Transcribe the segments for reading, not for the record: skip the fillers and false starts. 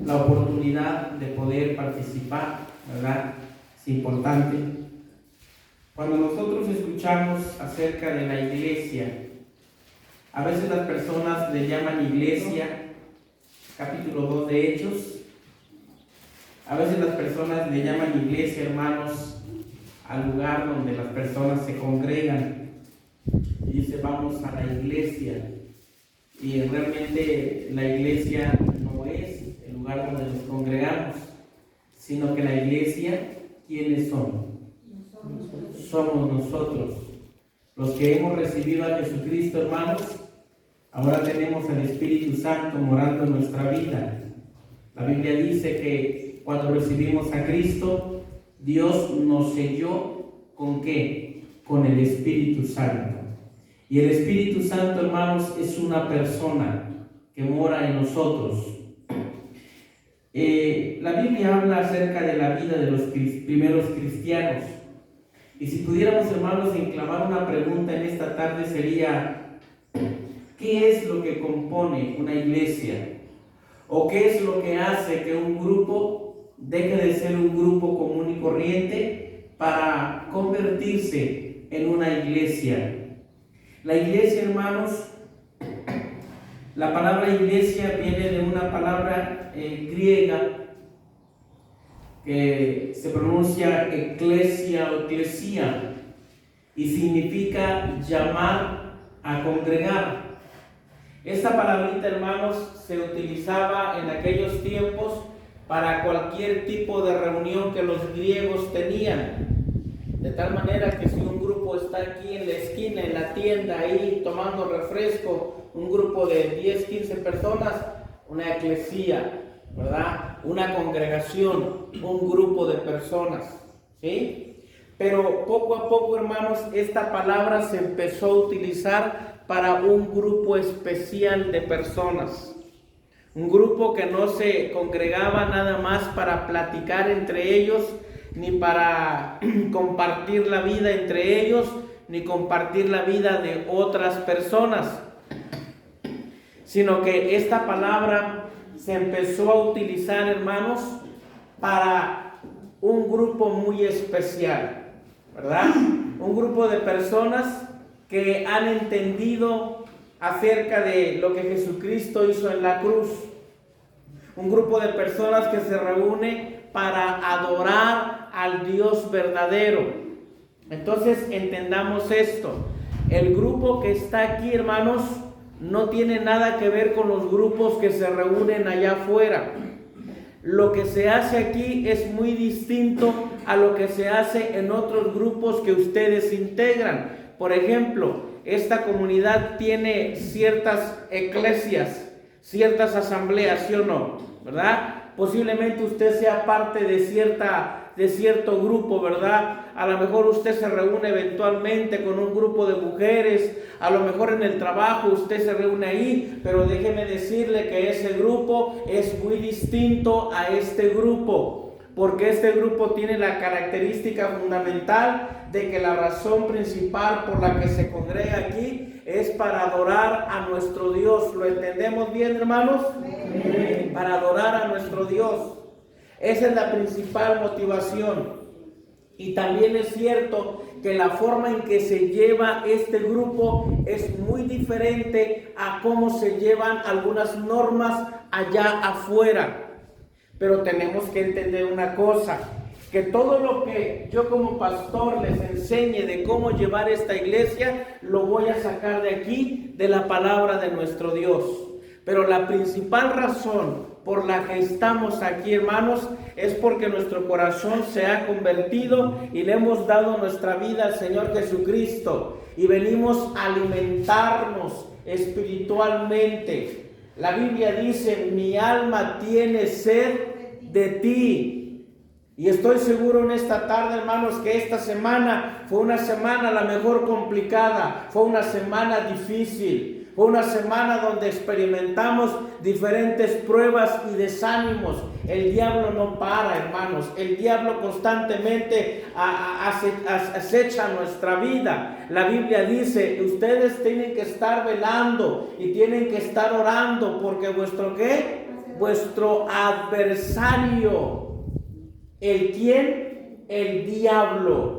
la oportunidad de poder participar, ¿verdad? Es importante. Cuando nosotros escuchamos acerca de la iglesia, a veces las personas le llaman iglesia, capítulo 2 de Hechos. A veces las personas le llaman iglesia, hermanos, al lugar donde las personas se congregan. Y dice, vamos a la iglesia. Y realmente la iglesia no es el lugar donde nos congregamos, sino que la iglesia, ¿quiénes son? Somos nosotros. Los que hemos recibido a Jesucristo, hermanos, ahora tenemos al Espíritu Santo morando en nuestra vida. La Biblia dice que cuando recibimos a Cristo, Dios nos selló ¿con qué? Con el Espíritu Santo. Y el Espíritu Santo, hermanos, es una persona que mora en nosotros. La Biblia habla acerca de la vida de los primeros cristianos. Y si pudiéramos, hermanos, enclavar una pregunta en esta tarde sería, ¿qué es lo que compone una iglesia? ¿O qué es lo que hace que un grupo deje de ser un grupo común y corriente para convertirse en una iglesia? La iglesia, hermanos, la palabra iglesia viene de una palabra griega que se pronuncia eclesia o eclesia y significa llamar a congregar. Esta palabrita, hermanos, se utilizaba en aquellos tiempos para cualquier tipo de reunión que los griegos tenían. De tal manera que si un grupo está aquí en la esquina, en la tienda, ahí tomando refresco, un grupo de 10, 15 personas, una eclesía, ¿verdad? Una congregación, un grupo de personas, ¿sí? Pero poco a poco, hermanos, esta palabra se empezó a utilizar para un grupo especial de personas. Un grupo que no se congregaba nada más para platicar entre ellos, ni para compartir la vida entre ellos, ni compartir la vida de otras personas, sino que esta palabra se empezó a utilizar, hermanos, para un grupo muy especial, ¿verdad? Un grupo de personas que han entendido acerca de lo que Jesucristo hizo en la cruz. Un grupo de personas que se reúne para adorar al Dios verdadero. Entonces entendamos esto. El grupo que está aquí, hermanos, no tiene nada que ver con los grupos que se reúnen allá afuera. Lo que se hace aquí es muy distinto a lo que se hace en otros grupos que ustedes integran. Por ejemplo, esta comunidad tiene ciertas eclesias, ciertas asambleas, ¿sí o no? ¿Verdad? Posiblemente usted sea parte de cierto grupo, ¿verdad? A lo mejor usted se reúne eventualmente con un grupo de mujeres, a lo mejor en el trabajo usted se reúne ahí, pero déjeme decirle que ese grupo es muy distinto a este grupo, porque este grupo tiene la característica fundamental de que la razón principal por la que se congrega aquí es para adorar a nuestro Dios. ¿Lo entendemos bien, hermanos? Sí. Para adorar a nuestro Dios. Esa es la principal motivación. Y también es cierto que la forma en que se lleva este grupo es muy diferente a cómo se llevan algunas normas allá afuera. Pero tenemos que entender una cosa, que todo lo que yo como pastor les enseñe de cómo llevar esta iglesia, lo voy a sacar de aquí, de la palabra de nuestro Dios. Pero la principal razón por la que estamos aquí, hermanos, es porque nuestro corazón se ha convertido y le hemos dado nuestra vida al Señor Jesucristo y venimos a alimentarnos espiritualmente. La Biblia dice, mi alma tiene sed de ti. Y estoy seguro en esta tarde, hermanos, que esta semana fue una semana a lo mejor complicada, fue una semana difícil. Fue una semana donde experimentamos diferentes pruebas y desánimos. El diablo no para, hermanos. El diablo constantemente acecha nuestra vida. La Biblia dice, ustedes tienen que estar velando y tienen que estar orando porque vuestro ¿qué? vuestro adversario. ¿El quién? El diablo.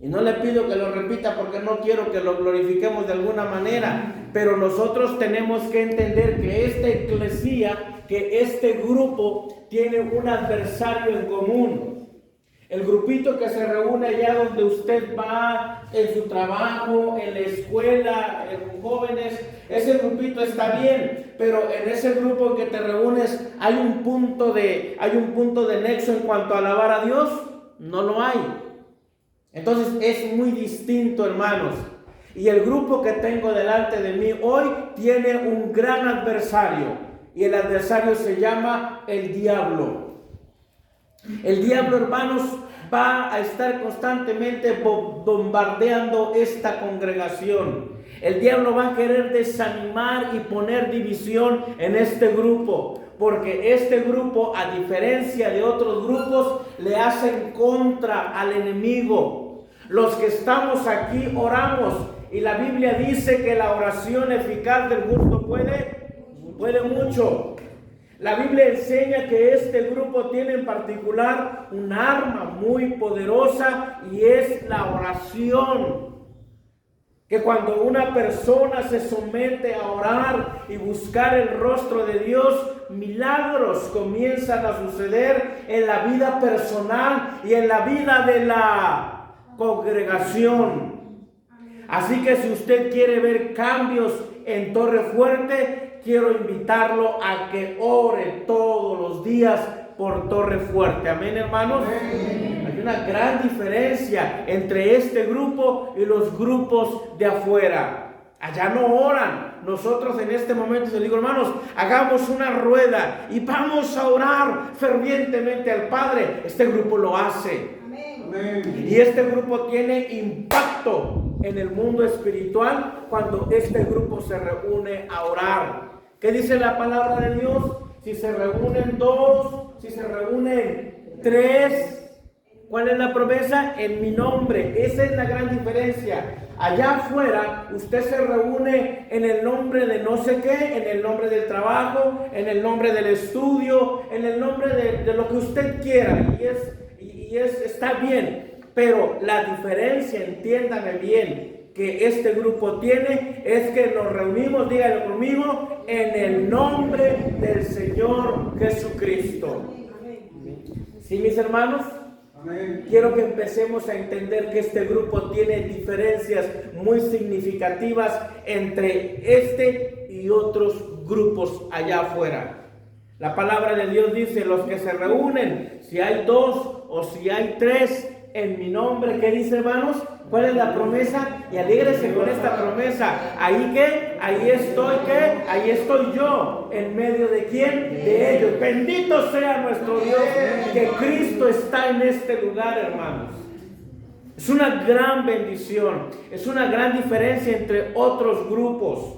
Y no le pido que lo repita porque no quiero que lo glorifiquemos de alguna manera, pero nosotros tenemos que entender que esta eclesía, que este grupo tiene un adversario en común. El grupito que se reúne allá donde usted va, en su trabajo, en la escuela, en jóvenes, ese grupito está bien, pero en ese grupo en que te reúnes hay un punto de nexo en cuanto a alabar a Dios. No lo hay. Entonces es muy distinto, hermanos. Y el grupo que tengo delante de mí hoy tiene un gran adversario. Y el adversario se llama el diablo. El diablo, hermanos, va a estar constantemente bombardeando esta congregación. El diablo va a querer desanimar y poner división en este grupo, porque este grupo, a diferencia de otros grupos, le hacen contra al enemigo. Los que estamos aquí oramos, y la Biblia dice que la oración eficaz del justo puede mucho. La Biblia enseña que este grupo tiene en particular un arma muy poderosa, y es la oración. Que cuando una persona se somete a orar y buscar el rostro de Dios, milagros comienzan a suceder en la vida personal y en la vida de la congregación. Así que si usted quiere ver cambios en Torre Fuerte, quiero invitarlo a que ore todos los días por Torre Fuerte. Amén, hermanos. Amén. Hay una gran diferencia entre este grupo y los grupos de afuera. Allá no oran. Nosotros en este momento les digo, hermanos, hagamos una rueda y vamos a orar fervientemente al Padre. Este grupo lo hace. Amén. Y este grupo tiene impacto en el mundo espiritual cuando este grupo se reúne a orar. ¿Qué dice la palabra de Dios? Si se reúnen dos, si se reúnen tres, ¿cuál es la promesa? En mi nombre. Esa es la gran diferencia. Allá afuera usted se reúne en el nombre de no sé qué, en el nombre del trabajo, en el nombre del estudio, en el nombre de lo que usted quiera, y está bien, pero la diferencia, entiéndame bien, que este grupo tiene es que nos reunimos, díganlo conmigo, en el nombre del Señor Jesucristo. ¿Sí, mis hermanos? Amén. Quiero que empecemos a entender que este grupo tiene diferencias muy significativas entre este y otros grupos allá afuera. La palabra de Dios dice, los que se reúnen, si hay dos o si hay tres en mi nombre, ¿qué dice, hermanos? ¿Cuál es la promesa? Y alégrese con esta promesa. ¿Ahí qué? Ahí estoy, ¿qué? Ahí estoy yo. ¿En medio de quién? De ellos. Bendito sea nuestro Dios, que Cristo está en este lugar, hermanos. Es una gran bendición. Es una gran diferencia entre otros grupos.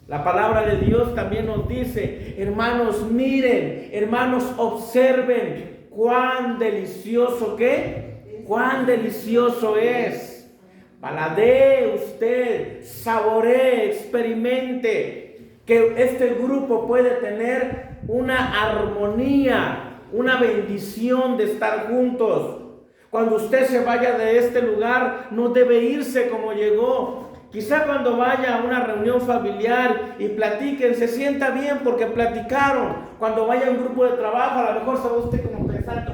La palabra de Dios también nos dice, hermanos, miren, hermanos, observen cuán delicioso, ¿qué? Cuán delicioso es. Paladee usted, saboree, experimente que este grupo puede tener una armonía, una bendición de estar juntos. Cuando usted se vaya de este lugar, no debe irse como llegó. Quizá cuando vaya a una reunión familiar y platiquen, se sienta bien porque platicaron. Cuando vaya a un grupo de trabajo, a lo mejor se va usted como pensando,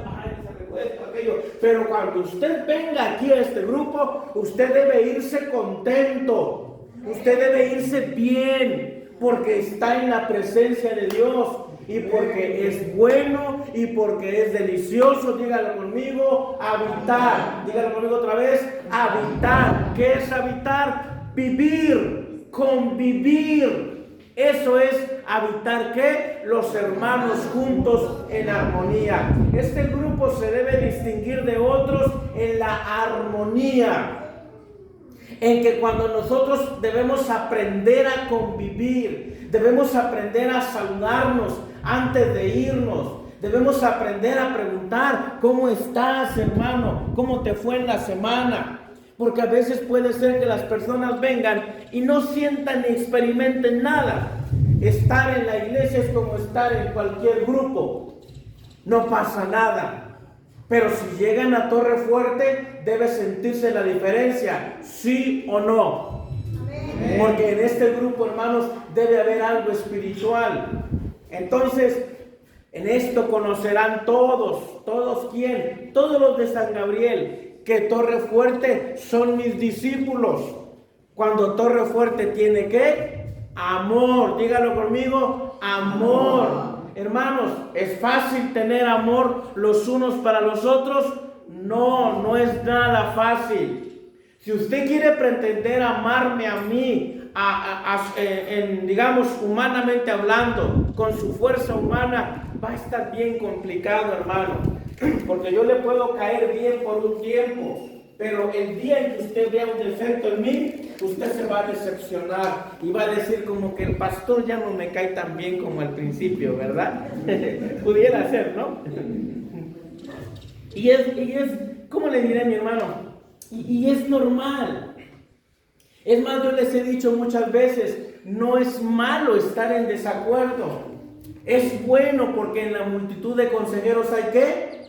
aquello. Pero cuando usted venga aquí a este grupo, usted debe irse contento, usted debe irse bien, porque está en la presencia de Dios, y porque es bueno, y porque es delicioso. Dígalo conmigo, habitar. Dígalo conmigo otra vez, habitar. ¿Qué es habitar? Vivir, convivir. Eso es habitar, ¿qué? Los hermanos juntos en armonía. Este grupo se debe distinguir de otros en la armonía, en que cuando nosotros debemos aprender a convivir, debemos aprender a saludarnos antes de irnos, debemos aprender a preguntar, ¿cómo estás, hermano? ¿Cómo te fue en la semana? Porque a veces puede ser que las personas vengan y no sientan ni experimenten nada. estar en la iglesia es como estar en cualquier grupo. No pasa nada. Pero si llegan a Torre Fuerte, debe sentirse la diferencia, sí o no. Porque en este grupo, hermanos, debe haber algo espiritual. Entonces, en esto conocerán todos ¿quién? Todos los de San Gabriel, que Torre Fuerte son mis discípulos. Cuando Torre Fuerte tiene ¿qué? Amor. Dígalo conmigo, amor. Hermanos, ¿es fácil tener amor los unos para los otros? No, no es nada fácil. Si usted quiere pretender amarme a mí, digamos, humanamente hablando, con su fuerza humana, va a estar bien complicado, hermano. Porque yo le puedo caer bien por un tiempo, pero el día en que usted vea un defecto en mí, usted se va a decepcionar y va a decir como que el pastor ya no me cae tan bien como al principio, ¿verdad? Pudiera ser, ¿no? Y es, ¿cómo le diré, mi hermano? Y es normal. Es más, yo les he dicho muchas veces, no es malo estar en desacuerdo. Es bueno porque en la multitud de consejeros hay ¿qué?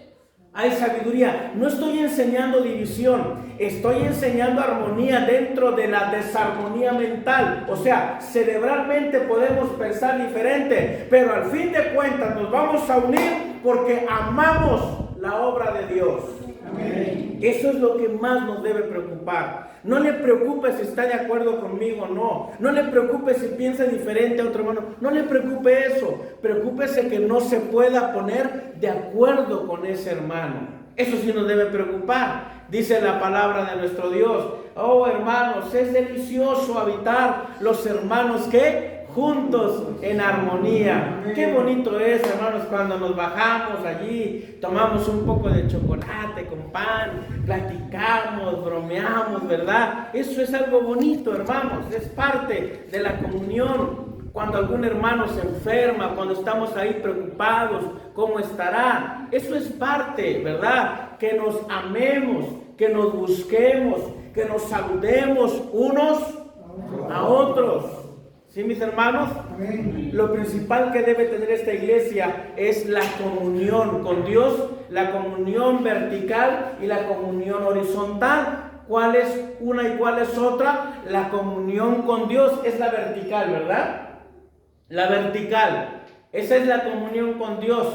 Hay sabiduría. No estoy enseñando división, estoy enseñando armonía dentro de la desarmonía mental. O sea, cerebralmente podemos pensar diferente, pero al fin de cuentas nos vamos a unir porque amamos la obra de Dios. Amén. Eso es lo que más nos debe preocupar. No le preocupe si está de acuerdo conmigo o no. No le preocupe si piensa diferente a otro hermano. No le preocupe eso. Preocúpese que no se pueda poner de acuerdo con ese hermano. Eso sí nos debe preocupar. Dice la palabra de nuestro Dios. Oh, hermanos, es delicioso habitar los hermanos que juntos en armonía. Qué bonito es, hermanos, cuando nos bajamos allí, tomamos un poco de chocolate con pan, platicamos, bromeamos, ¿verdad? Eso es algo bonito, hermanos, es parte de la comunión. Cuando algún hermano se enferma, cuando estamos ahí preocupados, ¿cómo estará? Eso es parte, ¿verdad? Que nos amemos, que nos busquemos, que nos saludemos unos a otros. ¿Sí, mis hermanos? Amén. Lo principal que debe tener esta iglesia es la comunión con Dios, la comunión vertical y la comunión horizontal. ¿Cuál es una y cuál es otra? La comunión con Dios es la vertical, ¿verdad? La vertical. Esa es la comunión con Dios.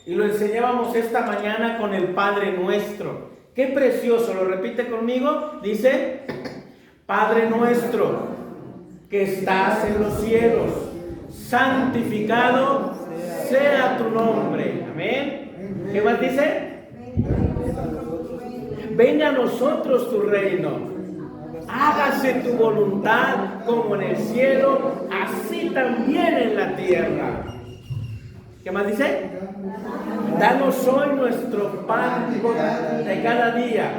Y lo enseñábamos esta mañana con el Padre Nuestro. Qué precioso, lo repite conmigo. Dice, Padre Nuestro, que estás en los cielos, santificado sea tu nombre. Amén. ¿Qué más dice? Venga a nosotros tu reino. Hágase tu voluntad como en el cielo, así también en la tierra. ¿Qué más dice? Danos hoy nuestro pan de cada día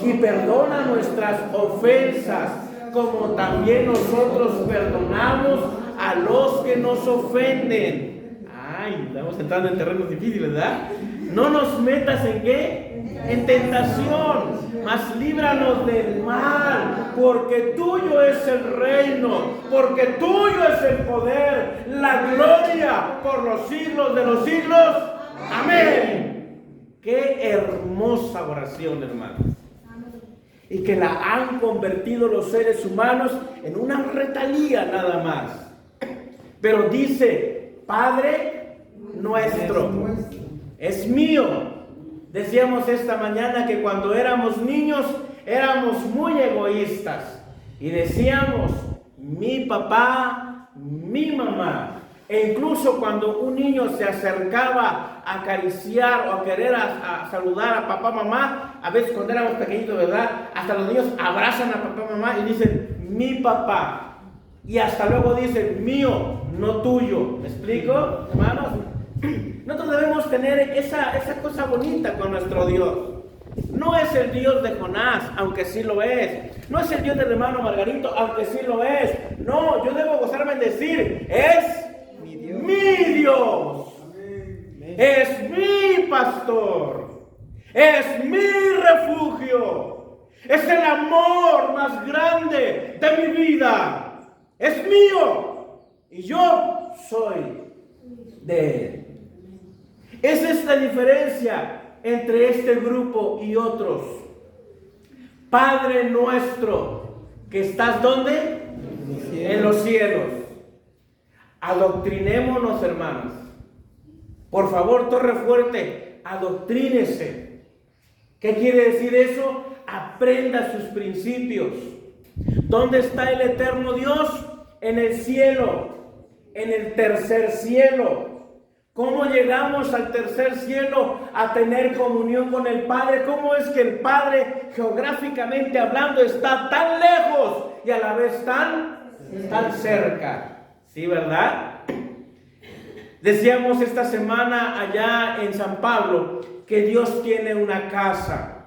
y perdona nuestras ofensas, como también nosotros perdonamos a los que nos ofenden. Ay, estamos entrando en terrenos difíciles, ¿verdad? No nos metas en ¿qué? En tentación, mas líbranos del mal, porque tuyo es el reino, porque tuyo es el poder, la gloria por los siglos de los siglos. Amén. Qué hermosa oración, hermanos. Y que la han convertido los seres humanos en una retalía nada más. Pero dice, Padre Nuestro, es mío. Decíamos esta mañana que cuando éramos niños éramos muy egoístas. Y decíamos, mi papá, mi mamá. E incluso cuando un niño se acercaba a acariciar o a querer a saludar a papá, mamá, a veces cuando éramos pequeñitos, ¿verdad? Hasta los niños abrazan a papá, mamá y dicen, mi papá. Y hasta luego dicen, mío, no tuyo. ¿Me explico, hermanos? Nosotros debemos tener esa cosa bonita con nuestro Dios. No es el Dios de Jonás, aunque sí lo es. No es el Dios del hermano Margarito, aunque sí lo es. No, yo debo gozarme en decir, es mi Dios. Es mi pastor. Es mi refugio. Es el amor más grande de mi vida. Es mío. y yo soy de Él. Esa es la diferencia entre este grupo y otros. Padre nuestro, que estás ¿dónde? En los cielos. Adoctrinémonos, hermanos. Por favor, torre fuerte, adoctrínese. ¿Qué quiere decir eso? Aprenda sus principios. ¿Dónde está el eterno Dios? En el cielo, en el tercer cielo. ¿Cómo llegamos al tercer cielo a tener comunión con el Padre? ¿Cómo es que el Padre, geográficamente hablando, está tan lejos y a la vez tan cerca? ¿Sí, verdad? Decíamos esta semana allá en San Pablo que Dios tiene una casa.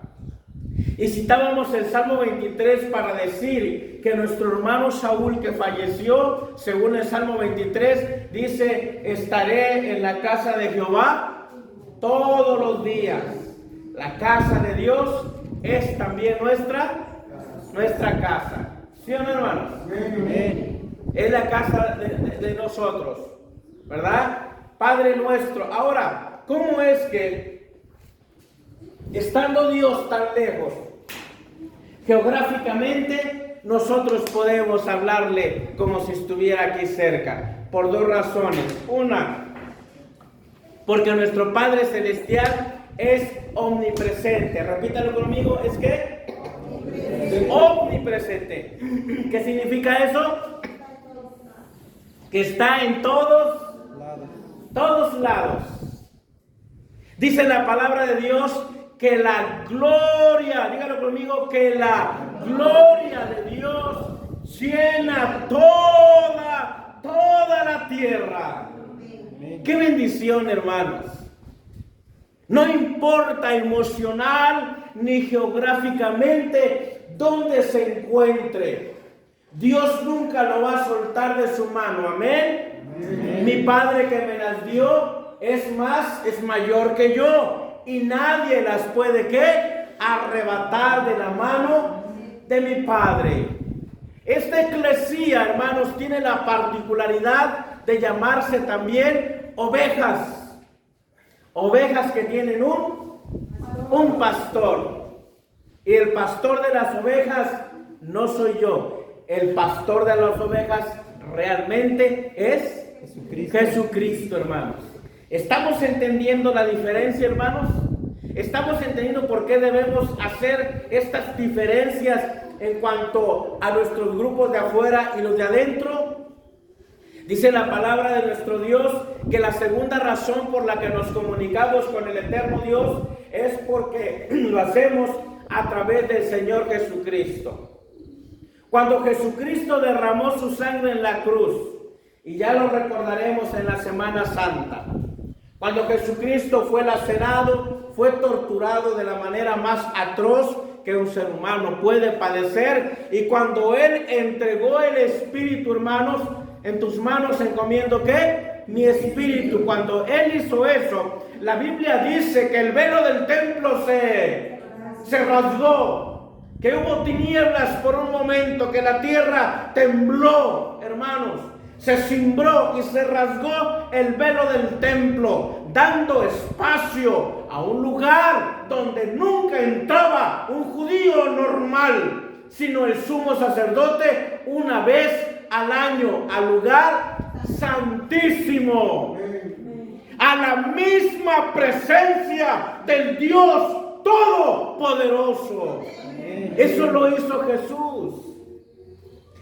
Y citábamos el Salmo 23 para decir que nuestro hermano Saúl, que falleció, según el Salmo 23, dice: estaré en la casa de Jehová todos los días. La casa de Dios es también nuestra casa. ¿Sí o no, hermanos? Es la casa de nosotros, ¿verdad? Padre nuestro. Ahora, ¿cómo es que, estando Dios tan lejos, geográficamente, nosotros podemos hablarle como si estuviera aquí cerca? Por dos razones. Una, porque nuestro Padre Celestial es omnipresente. Repítalo conmigo, ¿es qué? Omnipresente. ¿Qué significa eso? Que está en todos lados. Dice la palabra de Dios que la gloria, dígalo conmigo, que la gloria de Dios llena toda la tierra. Qué bendición, hermanos. No importa emocional ni geográficamente dónde se encuentre, Dios nunca lo va a soltar de su mano. Amén. Mi Padre que me las dio es mayor que yo, y nadie las puede ¿qué? Arrebatar de la mano de mi Padre. Esta eclesía, hermanos, tiene la particularidad de llamarse también ovejas. Ovejas que tienen un pastor. Y el pastor de las ovejas no soy yo. El pastor de las ovejas realmente es Jesucristo, hermanos. ¿Estamos entendiendo la diferencia, hermanos? ¿Estamos entendiendo por qué debemos hacer estas diferencias en cuanto a nuestros grupos de afuera y los de adentro? Dice la palabra de nuestro Dios que la segunda razón por la que nos comunicamos con el eterno Dios es porque lo hacemos a través del Señor Jesucristo. Cuando Jesucristo derramó su sangre en la cruz, y ya lo recordaremos en la Semana Santa, cuando Jesucristo fue lacerado, fue torturado de la manera más atroz que un ser humano puede padecer, y cuando Él entregó el Espíritu, hermanos, en tus manos encomiendo ¿qué? Mi espíritu. Cuando Él hizo eso, la Biblia dice que el velo del templo se rasgó, que hubo tinieblas por un momento, que la tierra tembló, hermanos, se cimbró y se rasgó el velo del templo, dando espacio a un lugar donde nunca entraba un judío normal, sino el sumo sacerdote una vez al año, al lugar santísimo, a la misma presencia del Dios Todopoderoso. Eso lo hizo Jesús.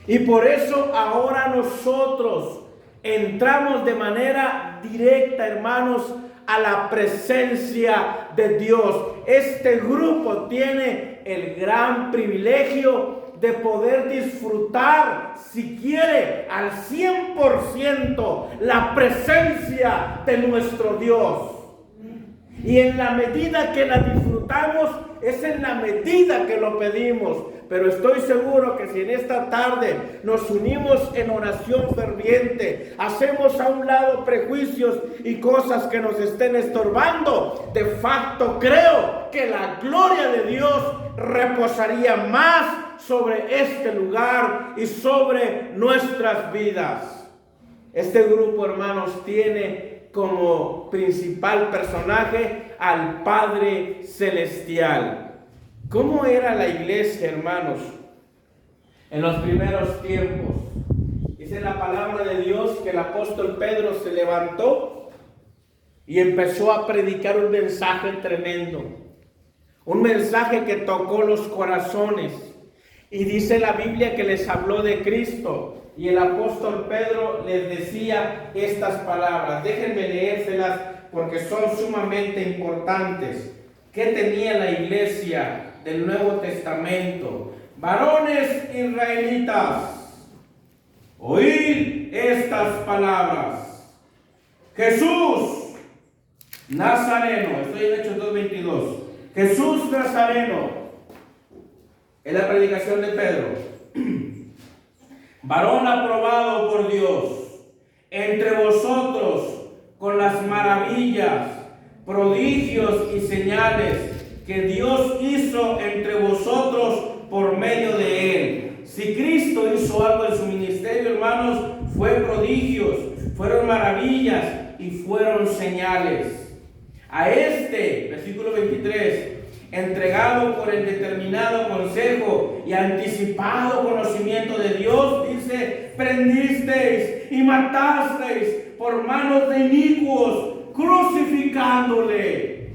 Y por eso ahora nosotros entramos de manera directa, hermanos, a la presencia de Dios. Este grupo tiene el gran privilegio de poder disfrutar, si quiere, al 100% la presencia de nuestro Dios. Y en la medida que la disfrutamos, es en la medida que lo pedimos. Pero estoy seguro que si en esta tarde nos unimos en oración ferviente, hacemos a un lado prejuicios y cosas que nos estén estorbando, de facto creo que la gloria de Dios reposaría más sobre este lugar y sobre nuestras vidas. Este grupo, hermanos, tiene como principal personaje al Padre Celestial. ¿Cómo era la iglesia, hermanos, en los primeros tiempos? Dice la palabra de Dios que el apóstol Pedro se levantó y empezó a predicar un mensaje tremendo. Un mensaje que tocó los corazones. Y dice la Biblia que les habló de Cristo. Y el apóstol Pedro les decía estas palabras. Déjenme leérselas porque son sumamente importantes. ¿Qué tenía la iglesia del Nuevo Testamento? Varones israelitas, oíd estas palabras. Jesús Nazareno, estoy en Hechos 2:22. Jesús Nazareno, es la predicación de Pedro. Varón aprobado por Dios entre vosotros con las maravillas, prodigios y señales que Dios hizo entre vosotros por medio de él. Si Cristo hizo algo en su ministerio, hermanos, fue prodigios, fueron maravillas y fueron señales. A este, versículo 23, entregado por el determinado consejo y anticipado conocimiento de Dios, dice, prendisteis y matasteis por manos de inicuos, crucificándole.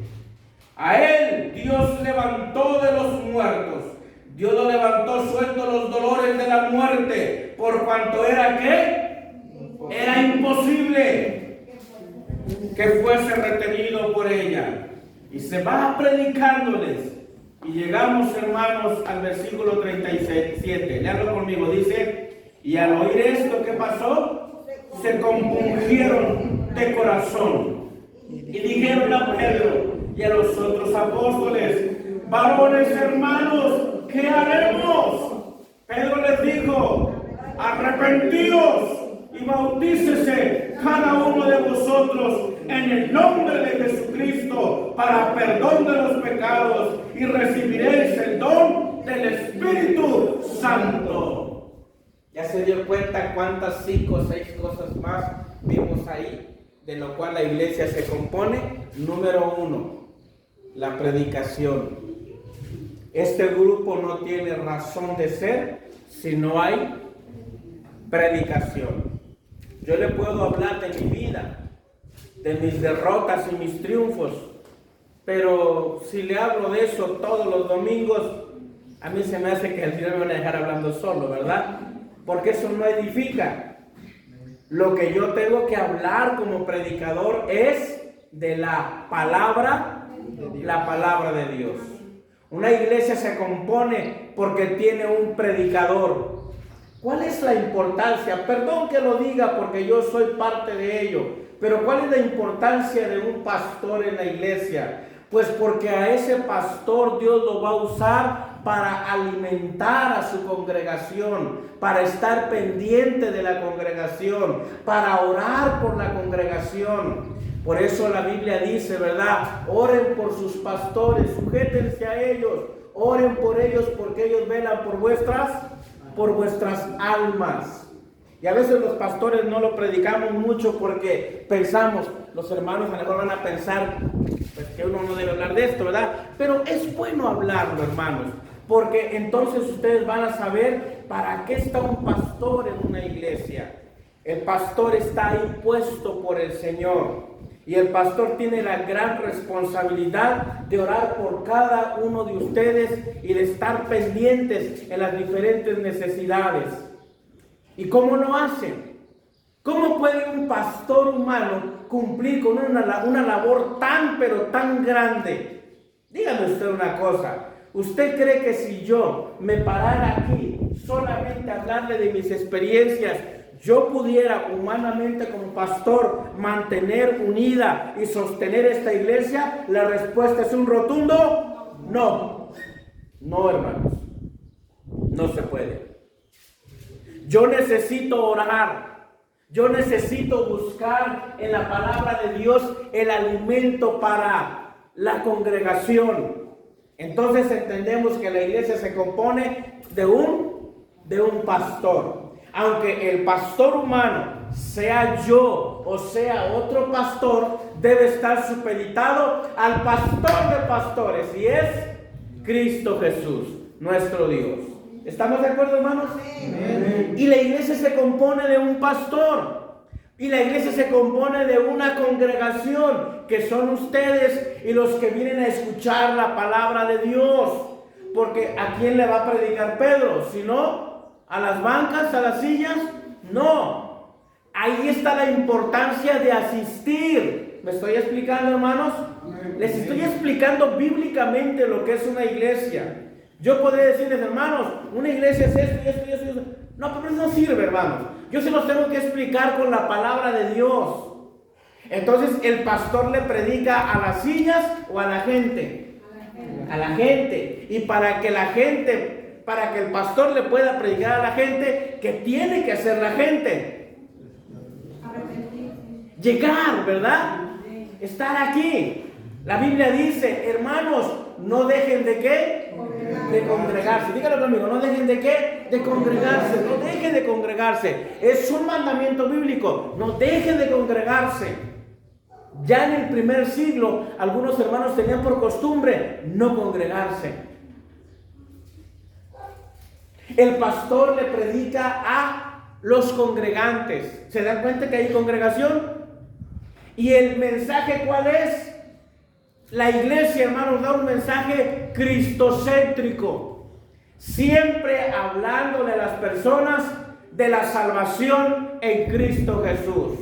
A él Dios levantó de los muertos. Dios lo levantó suelto los dolores de la muerte, por cuanto era ¿qué? Era imposible que fuese retenido por ella. Y se va predicándoles. Y llegamos, hermanos, al versículo 37. Léalo conmigo. Dice, y al oír esto, ¿qué pasó? Se compungieron de corazón. Y dijeron a Pedro y a los otros apóstoles, varones hermanos, ¿qué haremos? Pedro les dijo, arrepentíos y bautícese cada uno de vosotros en el nombre de Jesucristo para perdón de los pecados y recibiréis el don del Espíritu Santo. Ya se dio cuenta cuántas 5 o 6 cosas más vimos ahí, de lo cual la iglesia se compone. Número 1, la predicación. Este grupo no tiene razón de ser si no hay predicación. Yo le puedo hablar de mi vida, de mis derrotas y mis triunfos, pero si le hablo de eso todos los domingos, a mí se me hace que al final me van a dejar hablando solo, ¿verdad? Porque eso no edifica. Lo que yo tengo que hablar como predicador es de la palabra de Dios. Una iglesia se compone porque tiene un predicador. ¿Cuál es la importancia? Perdón que lo diga porque yo soy parte de ello, pero ¿cuál es la importancia de un pastor en la iglesia? Pues porque a ese pastor Dios lo va a usar para alimentar a su congregación, para estar pendiente de la congregación, para orar por la congregación. Por eso la Biblia dice, ¿verdad? Oren por sus pastores, sujétense a ellos, oren por ellos porque ellos velan por vuestras almas. Y a veces los pastores no lo predicamos mucho porque pensamos, los hermanos a lo mejor van a pensar pues, que uno no debe hablar de esto, ¿verdad? Pero es bueno hablarlo, hermanos, porque entonces ustedes van a saber para qué está un pastor en una iglesia. El pastor está ahí puesto por el Señor. Y el pastor tiene la gran responsabilidad de orar por cada uno de ustedes y de estar pendientes en las diferentes necesidades. ¿Y cómo lo hacen? ¿Cómo puede un pastor humano cumplir con una labor tan, pero tan grande? Dígame usted una cosa. ¿Usted cree que si yo me parara aquí solamente a hablarle de mis experiencias, yo pudiera humanamente como pastor mantener unida y sostener esta iglesia? La respuesta es un rotundo no. No, hermanos. No se puede. Yo necesito orar. Yo necesito buscar en la palabra de Dios el alimento para la congregación. Entonces entendemos que la iglesia se compone de un pastor. Aunque el pastor humano sea yo o sea otro pastor, debe estar supeditado al pastor de pastores, y es Cristo Jesús, nuestro Dios. ¿Estamos de acuerdo, hermanos? Amén. Y la iglesia se compone de un pastor. Y la iglesia se compone de una congregación, que son ustedes y los que vienen a escuchar la palabra de Dios. Porque ¿a quién le va a predicar Pedro? Si no, ¿a las bancas, a las sillas? No. Ahí está la importancia de asistir. ¿Me estoy explicando, hermanos? Les estoy explicando bíblicamente lo que es una iglesia. Yo podría decirles, hermanos, una iglesia es esto y esto y esto y esto. No, pero eso no sirve, hermanos. Yo se los tengo que explicar con la palabra de Dios. Entonces, ¿el pastor le predica a las sillas o a la gente? A la gente. Y para que el pastor le pueda predicar a la gente, ¿qué tiene que hacer la gente? Llegar, ¿verdad? Estar aquí. La Biblia dice, hermanos, no dejen de ¿qué? De congregarse. Dígalo conmigo, no dejen de ¿qué? De congregarse. No dejen de congregarse. Es un mandamiento bíblico. No dejen de congregarse. Ya en el primer siglo, algunos hermanos tenían por costumbre no congregarse. El pastor le predica a los congregantes. ¿Se dan cuenta que hay congregación? ¿Y el mensaje cuál es? La iglesia, hermanos, da un mensaje cristocéntrico, siempre hablándole a las personas de la salvación en Cristo Jesús.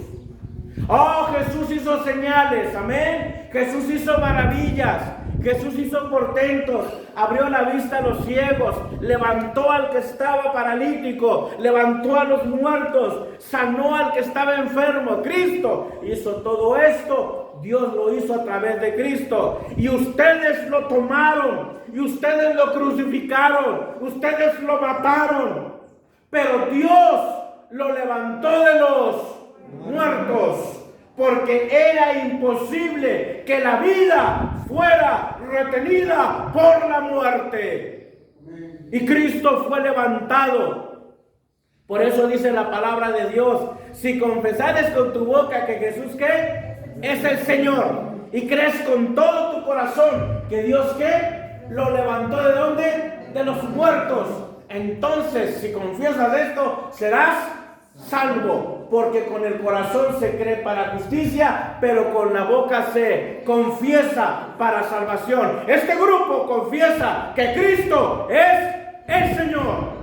Oh, Jesús hizo señales, amén. Jesús hizo maravillas, Jesús hizo portentos, abrió la vista a los ciegos, levantó al que estaba paralítico, levantó a los muertos, sanó al que estaba enfermo. Cristo hizo todo esto. Dios lo hizo a través de Cristo. Y ustedes lo tomaron, y ustedes lo crucificaron, ustedes lo mataron. Pero Dios lo levantó de los muertos, porque era imposible que la vida fuera retenida por la muerte. Y Cristo fue levantado. Por eso dice la palabra de Dios: si confesares con tu boca que Jesús ¿qué? Es el Señor, y crees con todo tu corazón que Dios ¿qué? Lo levantó ¿de dónde? De los muertos. Entonces, si confiesas esto, serás salvo, porque con el corazón se cree para justicia, pero con la boca se confiesa para salvación. Este grupo confiesa que Cristo es el Señor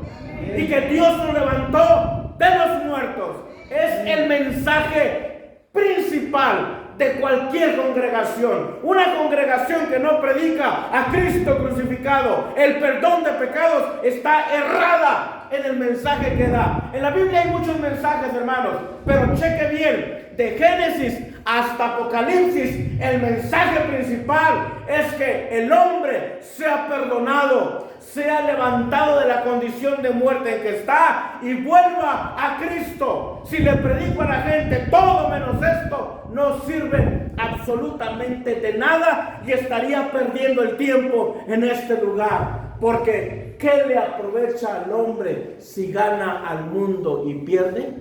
y que Dios lo levantó de los muertos. Es el mensaje principal de cualquier congregación. Una congregación que no predica a Cristo crucificado, el perdón de pecados, está errada en el mensaje que da. En la Biblia hay muchos mensajes, hermanos, pero cheque bien, de Génesis hasta Apocalipsis, el mensaje principal es que el hombre sea perdonado, sea levantado de la condición de muerte en que está y vuelva a Cristo. Si le predico a la gente todo menos esto, no sirve absolutamente de nada y estaría perdiendo el tiempo en este lugar. Porque ¿qué le aprovecha al hombre si gana al mundo y pierde?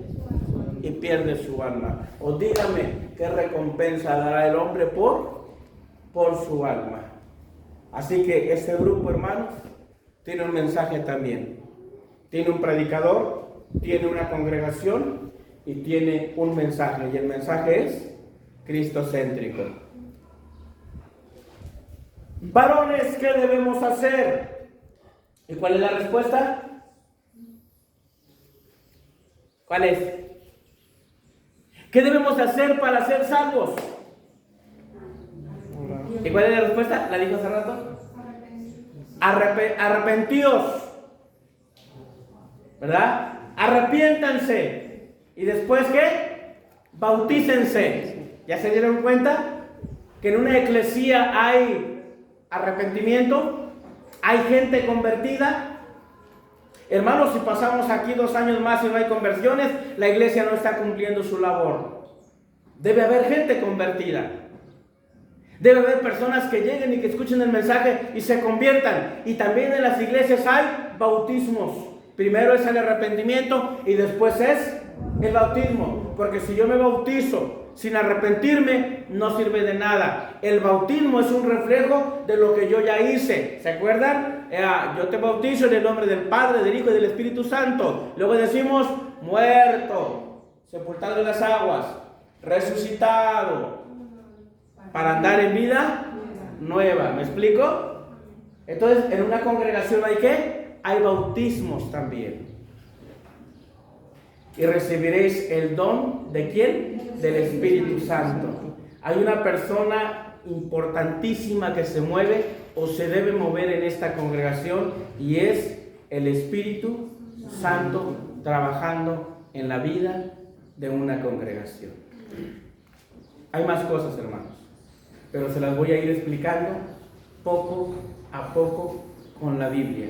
Y pierde su alma. O dígame, ¿qué recompensa dará el hombre por su alma? Así que este grupo, hermanos, tiene un mensaje también. Tiene un predicador, tiene una congregación y tiene un mensaje. Y el mensaje es cristocéntrico. Varones, ¿qué debemos hacer? ¿Y cuál es la respuesta? ¿Cuál es? ¿Qué debemos hacer para ser salvos? ¿Y cuál es la respuesta? ¿La dijo hace rato? Arrepentíos, ¿verdad? Arrepiéntanse. ¿Y después qué? Bautícense. ¿Ya se dieron cuenta que en una eclesía hay arrepentimiento? ¿Hay gente convertida? Hermanos, si pasamos aquí 2 años más y no hay conversiones, la iglesia no está cumpliendo su labor. Debe haber gente convertida. Debe haber personas que lleguen y que escuchen el mensaje y se conviertan. Y también en las iglesias hay bautismos. Primero es el arrepentimiento y después es el bautismo. porque si yo me bautizo sin arrepentirme, no sirve de nada. El bautismo es un reflejo de lo que yo ya hice. ¿Se acuerdan? Yo te bautizo en el nombre del Padre, del Hijo y del Espíritu Santo. Luego decimos, muerto, sepultado en las aguas, resucitado, para andar en vida nueva. ¿Me explico? Entonces, en una congregación ¿hay qué? Hay bautismos también. Y recibiréis el don ¿de quién? Del Espíritu Santo. Hay una persona importantísima que se mueve o se debe mover en esta congregación, y es el Espíritu Santo trabajando en la vida de una congregación. Hay más cosas, hermanos, pero se las voy a ir explicando poco a poco con la Biblia.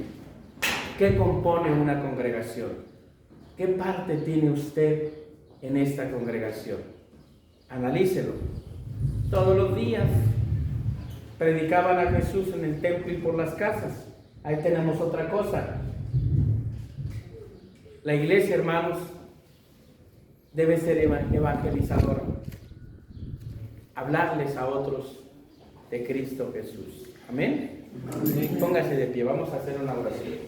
¿Qué compone una congregación? ¿Qué parte tiene usted en esta congregación? Analícelo. Todos los días predicaban a Jesús en el templo y por las casas. Ahí tenemos otra cosa. La iglesia, hermanos, debe ser evangelizadora. Hablarles a otros de Cristo Jesús. Amén. Amén. Póngase de pie, vamos a hacer una oración.